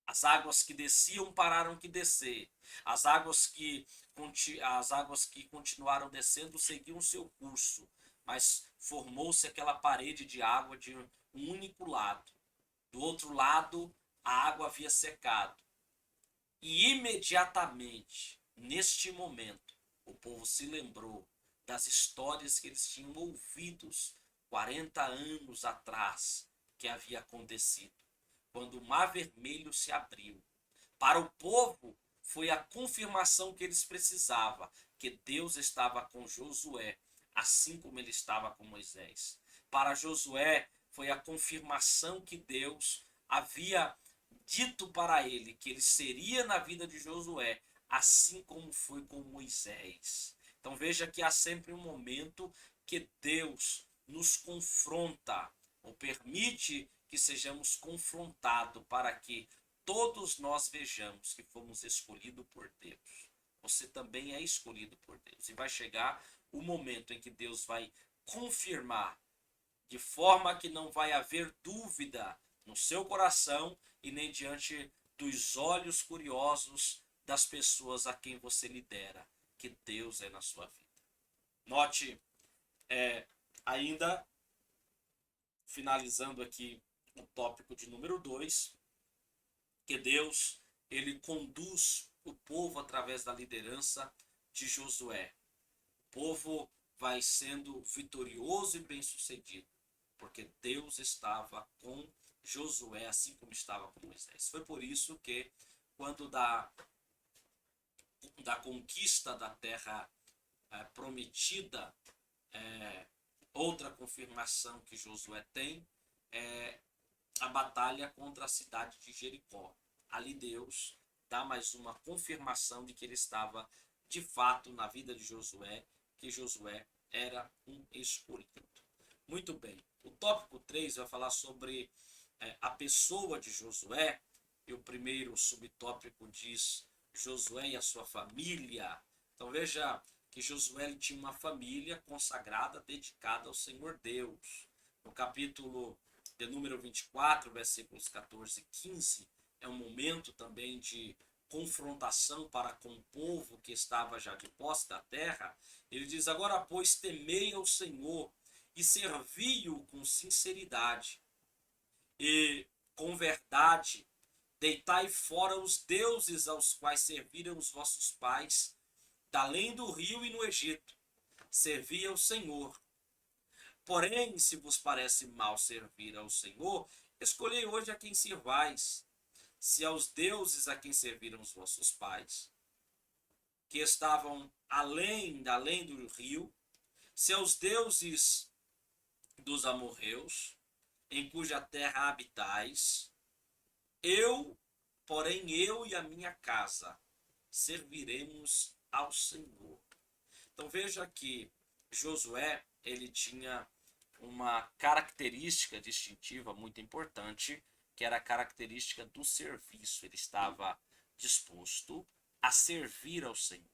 As águas que desciam pararam de descer. As águas que continuaram descendo seguiam seu curso, mas formou-se aquela parede de água de um único lado. Do outro lado, a água havia secado. E imediatamente, neste momento, o povo se lembrou das histórias que eles tinham ouvidos 40 anos atrás que havia acontecido, quando o Mar Vermelho se abriu. Para o povo, foi a confirmação que eles precisavam, que Deus estava com Josué, assim como ele estava com Moisés. Para Josué, foi a confirmação que Deus havia dito para ele, que ele seria na vida de Josué, assim como foi com Moisés. Então veja que há sempre um momento que Deus nos confronta, ou permite que sejamos confrontados, para que todos nós vejamos que fomos escolhidos por Deus. Você também é escolhido por Deus. E vai chegar o momento em que Deus vai confirmar, de forma que não vai haver dúvida no seu coração e nem diante dos olhos curiosos das pessoas a quem você lidera, que Deus é na sua vida. Note, ainda finalizando aqui o tópico de número 2, que Deus ele conduz o povo através da liderança de Josué. O povo vai sendo vitorioso e bem-sucedido, porque Deus estava com Josué, assim como estava com Moisés. Foi por isso que, quando da conquista da terra prometida, outra confirmação que Josué tem é a batalha contra a cidade de Jericó. Ali Deus dá mais uma confirmação de que ele estava de fato na vida de Josué, que Josué era um escolhido. Muito bem, o tópico 3 vai falar sobre a pessoa de Josué, e o primeiro subtópico diz Josué e a sua família. Então veja que Josué tinha uma família consagrada, dedicada ao Senhor Deus. No capítulo de número 24, versículos 14 e 15, é um momento também de confrontação para com o povo que estava já de posse da terra. Ele diz: agora, pois, temei ao Senhor e servi-o com sinceridade e com verdade. Deitai fora os deuses aos quais serviram os vossos pais, da além do rio e no Egito. Servi ao Senhor. Porém, se vos parece mal servir ao Senhor, escolhei hoje a quem sirvais, se aos deuses a quem serviram os vossos pais, que estavam além do rio, se aos deuses dos amorreus, em cuja terra habitais, eu e a minha casa serviremos ao Senhor. Então veja que Josué, ele tinha uma característica distintiva muito importante, que era a característica do serviço. Ele estava disposto a servir ao Senhor.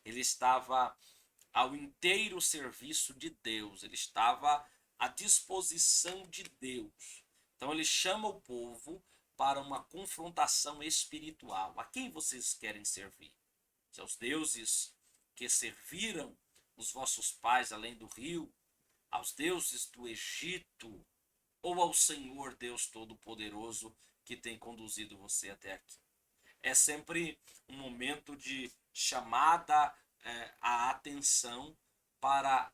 Ele estava ao inteiro serviço de Deus. Ele estava à disposição de Deus. Então ele chama o povo para uma confrontação espiritual. A quem vocês querem servir? Se aos deuses que serviram os vossos pais além do rio, aos deuses do Egito, ou ao Senhor Deus Todo-Poderoso que tem conduzido você até aqui? É sempre um momento de chamada à atenção para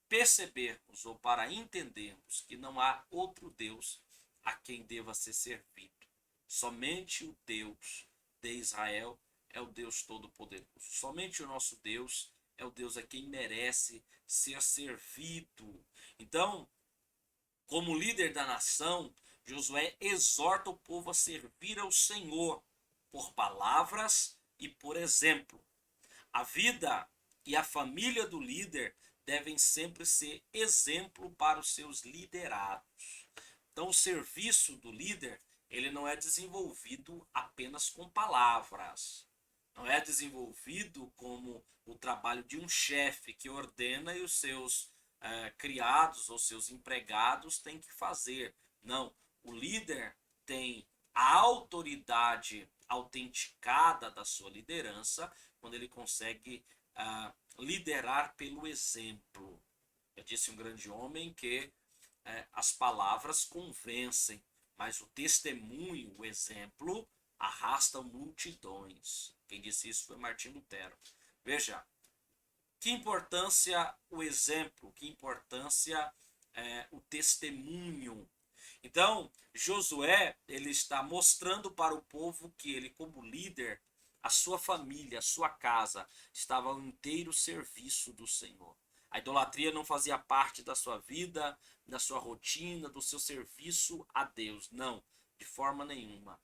percebermos ou para entendermos que não há outro Deus a quem deva ser servido. Somente o Deus de Israel é o Deus Todo-Poderoso. Somente o nosso Deus é o Deus a quem merece ser servido. Então, como líder da nação, Josué exorta o povo a servir ao Senhor por palavras e por exemplo. A vida e a família do líder devem sempre ser exemplo para os seus liderados. Então, o serviço do líder, ele não é desenvolvido apenas com palavras. Não é desenvolvido como o trabalho de um chefe que ordena e os seus criados ou seus empregados têm que fazer. Não, o líder tem a autoridade autenticada da sua liderança quando ele consegue liderar pelo exemplo. Eu disse um grande homem que as palavras convencem, mas o testemunho, o exemplo, arrasta multidões. Quem disse isso foi Martim Lutero. Veja, que importância o exemplo, que importância o testemunho. Então, Josué, ele está mostrando para o povo que ele, como líder, a sua família, a sua casa, estava ao inteiro serviço do Senhor. A idolatria não fazia parte da sua vida, da sua rotina, do seu serviço a Deus. Não, de forma nenhuma.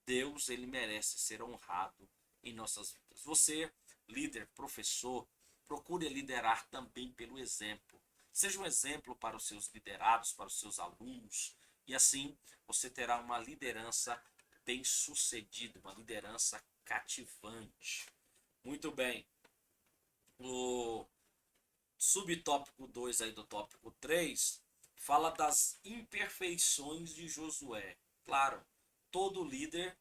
Deus, ele merece ser honrado em nossas vidas. Você, líder, professor, procure liderar também pelo exemplo. Seja um exemplo para os seus liderados, para os seus alunos, e assim você terá uma liderança bem-sucedida, uma liderança cativante. Muito bem. O subtópico 2 aí do tópico 3 fala das imperfeições de Josué. Claro, todo líder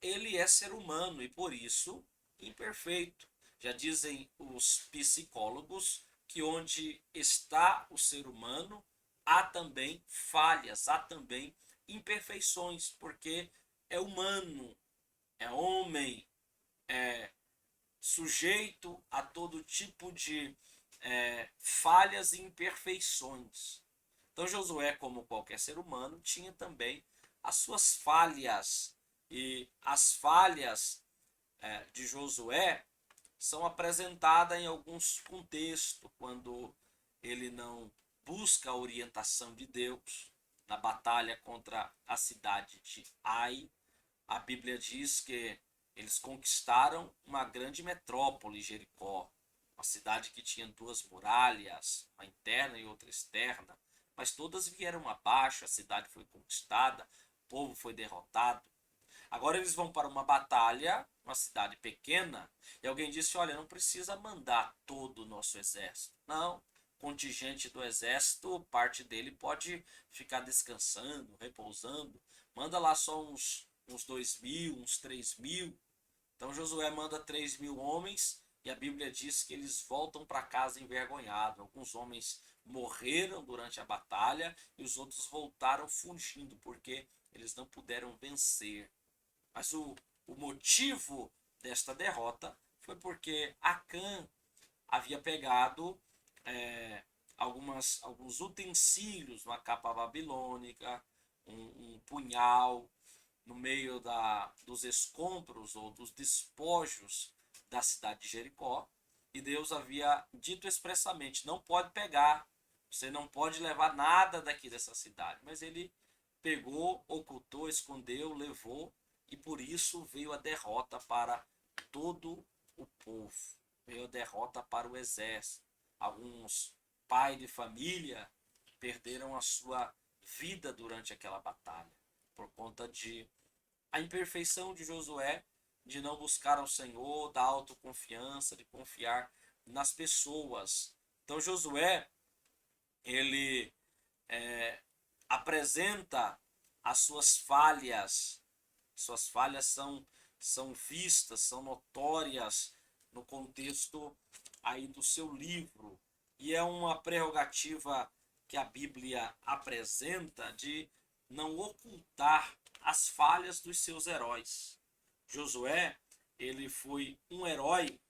ele é ser humano e por isso imperfeito. Já dizem os psicólogos que onde está o ser humano há também falhas, há também imperfeições, porque é humano, é homem, é sujeito a todo tipo de falhas e imperfeições. Então Josué, como qualquer ser humano, tinha também as suas falhas. E as falhas de Josué são apresentadas em alguns contextos, quando ele não busca a orientação de Deus na batalha contra a cidade de Ai. A Bíblia diz que eles conquistaram uma grande metrópole, Jericó, uma cidade que tinha duas muralhas, uma interna e outra externa, mas todas vieram abaixo, a cidade foi conquistada, o povo foi derrotado. Agora eles vão para uma batalha, uma cidade pequena, e alguém disse: olha, não precisa mandar todo o nosso exército. Não, contingente do exército, parte dele pode ficar descansando, repousando. Manda lá só uns 2.000, uns 3.000. Então Josué manda 3.000 homens e a Bíblia diz que eles voltam para casa envergonhados. Alguns homens morreram durante a batalha e os outros voltaram fugindo porque eles não puderam vencer. Mas o motivo desta derrota foi porque Acã havia pegado alguns utensílios, uma capa babilônica, um punhal, no meio dos escombros ou dos despojos da cidade de Jericó. E Deus havia dito expressamente: não pode pegar, você não pode levar nada daqui dessa cidade. Mas ele pegou, ocultou, escondeu, levou, e por isso veio a derrota para todo o povo. Veio a derrota para o exército. Alguns pais de família perderam a sua vida durante aquela batalha por conta de a imperfeição de Josué, de não buscar ao Senhor, da autoconfiança, de confiar nas pessoas. Então Josué, ele apresenta as suas falhas. Suas falhas são vistas, são notórias no contexto aí do seu livro. E é uma prerrogativa que a Bíblia apresenta de não ocultar as falhas dos seus heróis. Josué, ele foi um herói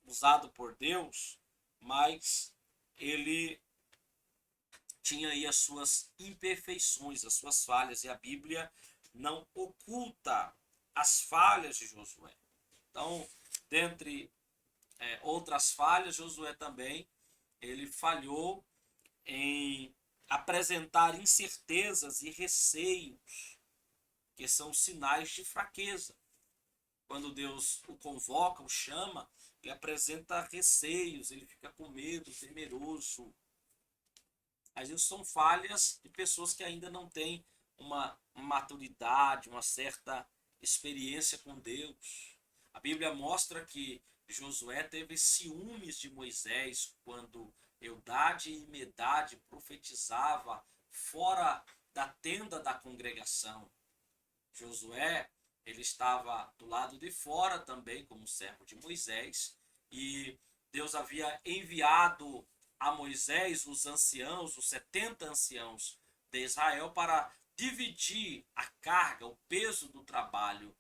usado por Deus, mas ele tinha aí as suas imperfeições, as suas falhas, e a Bíblia não oculta as falhas de Josué. Então, dentre outras falhas, Josué também ele falhou em apresentar incertezas e receios, que são sinais de fraqueza. Quando Deus o convoca, o chama, ele apresenta receios, ele fica com medo, temeroso. Mas isso são falhas de pessoas que ainda não têm uma maturidade, uma certa experiência com Deus. A Bíblia mostra que Josué teve ciúmes de Moisés quando Eldade e Medade profetizava fora da tenda da congregação. Josué, ele estava do lado de fora também, como servo de Moisés, e Deus havia enviado a Moisés os anciãos, os 70 anciãos de Israel, para dividir a carga, o peso do trabalho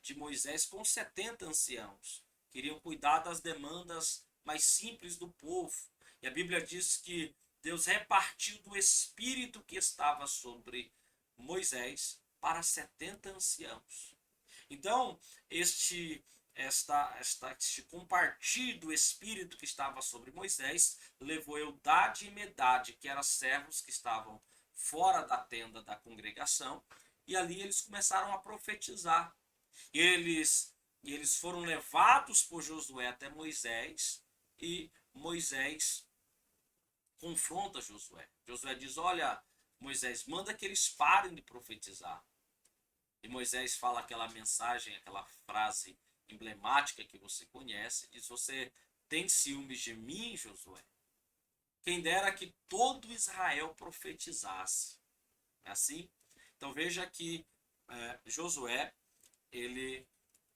de Moisés com 70 anciãos. Queriam cuidar das demandas mais simples do povo. E a Bíblia diz que Deus repartiu do espírito que estava sobre Moisés para 70 anciãos. Então, este compartilho do espírito que estava sobre Moisés levou Eldade e Medade, que eram servos que estavam fora da tenda da congregação, e ali eles começaram a profetizar. Eles foram levados por Josué até Moisés, e Moisés confronta Josué. Josué diz: olha, Moisés, manda que eles parem de profetizar. E Moisés fala aquela mensagem, aquela frase emblemática que você conhece, diz: você tem ciúmes de mim, Josué? Quem dera que todo Israel profetizasse. É assim? Então veja que Josué, ele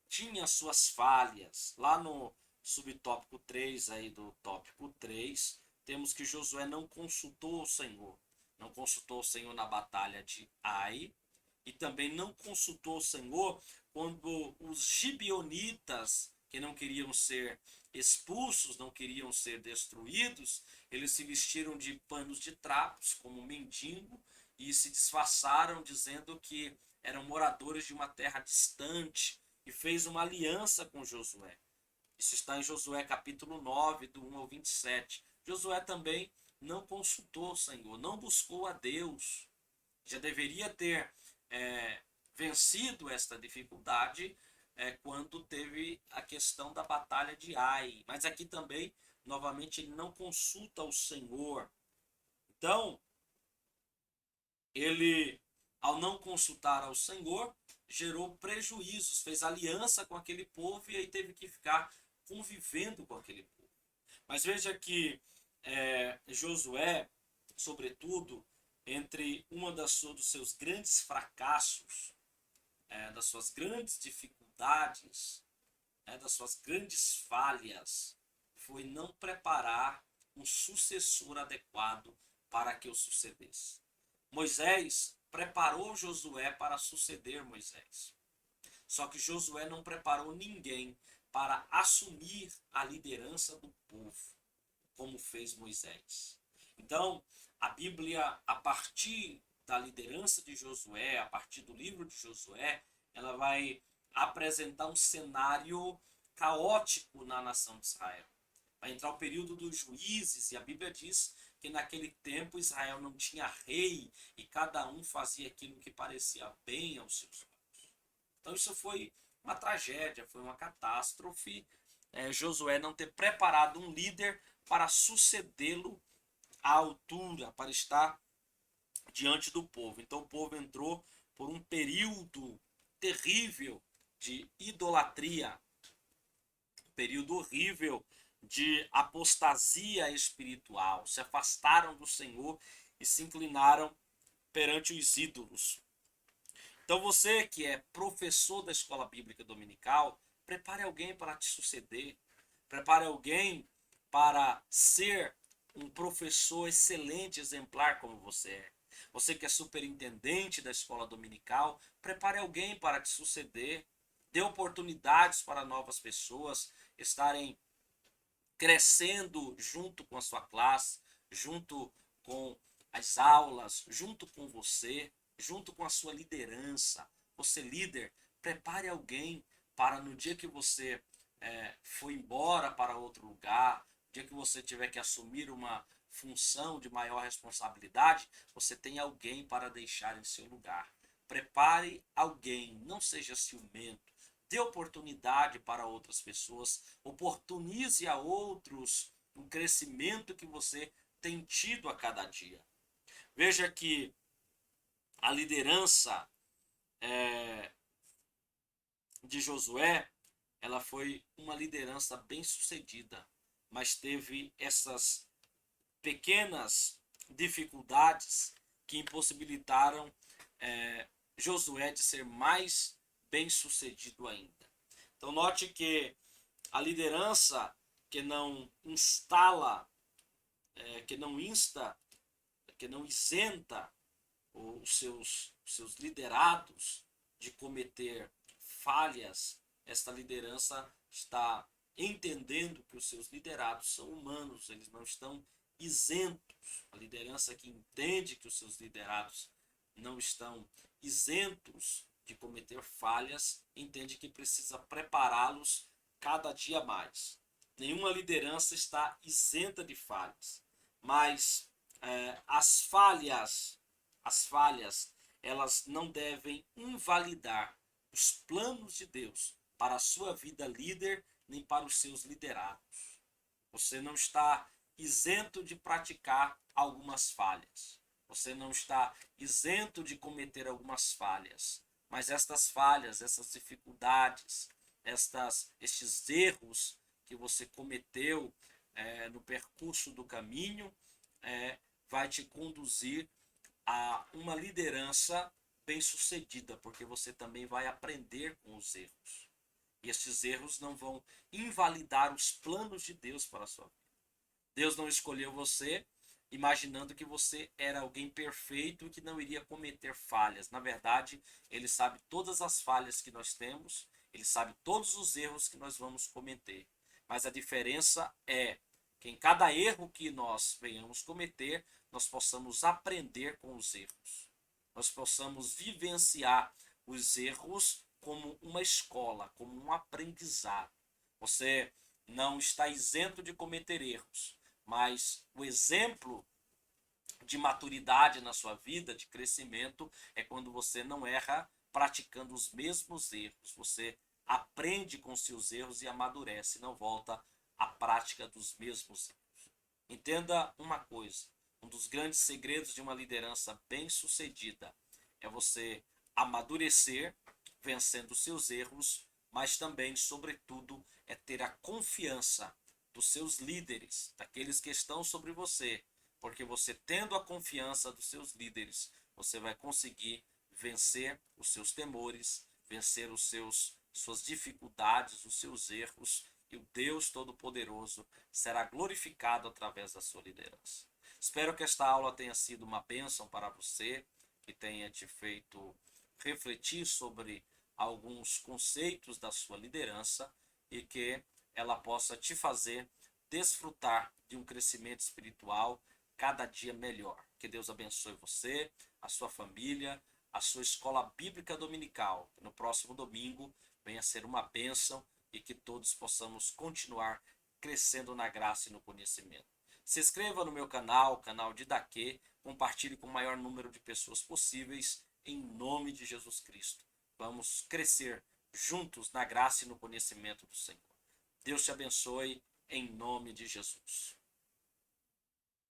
tinha suas falhas. Lá no subtópico 3 aí do tópico 3, temos que Josué não consultou o Senhor. Não consultou o Senhor na batalha de Ai, e também não consultou o Senhor quando os gibeonitas, que não queriam ser expulsos, não queriam ser destruídos, eles se vestiram de panos de trapos, como mendigo, e se disfarçaram dizendo que eram moradores de uma terra distante, e fez uma aliança com Josué. Isso está em Josué capítulo 9, do 1 ao 27. Josué também não consultou o Senhor, não buscou a Deus. Já deveria ter vencido esta dificuldade quando teve a questão da batalha de Ai. Mas aqui também, novamente, ele não consulta o Senhor. Então, ele, ao não consultar ao Senhor, gerou prejuízos, fez aliança com aquele povo e aí teve que ficar convivendo com aquele povo. Mas veja que Josué, sobretudo, entre uma dos seus grandes fracassos, das suas grandes dificuldades, das suas grandes falhas, foi não preparar um sucessor adequado para que o sucedesse. Moisés preparou Josué para suceder Moisés. Só que Josué não preparou ninguém para assumir a liderança do povo, como fez Moisés. Então, a Bíblia, a partir da liderança de Josué, a partir do livro de Josué, ela vai apresentar um cenário caótico na nação de Israel. Vai entrar o período dos juízes, e a Bíblia diz que naquele tempo Israel não tinha rei e cada um fazia aquilo que parecia bem aos seus olhos. Então isso foi uma tragédia, foi uma catástrofe. Josué não ter preparado um líder para sucedê-lo à altura, para estar diante do povo. Então o povo entrou por um período terrível de idolatria, um período horrível de apostasia espiritual. Se afastaram do Senhor e se inclinaram perante os ídolos. Então você que é professor da escola bíblica dominical, prepare alguém para te suceder. Prepare alguém para ser um professor excelente, exemplar como você é. Você que é superintendente da escola dominical, prepare alguém para te suceder. Dê oportunidades para novas pessoas estarem crescendo junto com a sua classe, junto com as aulas, junto com você, junto com a sua liderança. Você líder, prepare alguém para no dia que você for embora para outro lugar, no dia que você tiver que assumir uma função de maior responsabilidade, você tem alguém para deixar em seu lugar. Prepare alguém, não seja ciumento. Dê oportunidade para outras pessoas, oportunize a outros o crescimento que você tem tido a cada dia. Veja que a liderança de Josué ela foi uma liderança bem-sucedida, mas teve essas pequenas dificuldades que impossibilitaram Josué de ser mais bem-sucedido ainda. Então note que a liderança que não instala, que não insta, que não isenta os seus liderados de cometer falhas, esta liderança está entendendo que os seus liderados são humanos, eles não estão isentos. A liderança que entende que os seus liderados não estão isentos de cometer falhas, entende que precisa prepará-los cada dia mais. Nenhuma liderança está isenta de falhas, mas as falhas, elas não devem invalidar os planos de Deus para a sua vida líder, nem para os seus liderados. Você não está isento de praticar algumas falhas. Você não está isento de cometer algumas falhas. Mas estas falhas, essas dificuldades, estes erros que você cometeu no percurso do caminho, vai te conduzir a uma liderança bem-sucedida, porque você também vai aprender com os erros. E esses erros não vão invalidar os planos de Deus para a sua vida. Deus não escolheu você imaginando que você era alguém perfeito e que não iria cometer falhas. Na verdade, Ele sabe todas as falhas que nós temos, Ele sabe todos os erros que nós vamos cometer. Mas a diferença é que em cada erro que nós venhamos cometer, nós possamos aprender com os erros. Nós possamos vivenciar os erros como uma escola, como um aprendizado. Você não está isento de cometer erros, mas o exemplo de maturidade na sua vida, de crescimento, é quando você não erra praticando os mesmos erros. Você aprende com seus erros e amadurece, não volta à prática dos mesmos erros. Entenda uma coisa: um dos grandes segredos de uma liderança bem-sucedida é você amadurecer, vencendo seus erros, mas também, sobretudo, é ter a confiança dos seus líderes, daqueles que estão sobre você, porque você tendo a confiança dos seus líderes, você vai conseguir vencer os seus temores, vencer suas dificuldades, os seus erros, e o Deus Todo-Poderoso será glorificado através da sua liderança. Espero que esta aula tenha sido uma bênção para você, que tenha te feito refletir sobre alguns conceitos da sua liderança e que ela possa te fazer desfrutar de um crescimento espiritual cada dia melhor. Que Deus abençoe você, a sua família, a sua escola bíblica dominical. Que no próximo domingo venha ser uma bênção e que todos possamos continuar crescendo na graça e no conhecimento. Se inscreva no meu canal Didaquê, compartilhe com o maior número de pessoas possíveis, em nome de Jesus Cristo. Vamos crescer juntos na graça e no conhecimento do Senhor. Deus te abençoe, em nome de Jesus.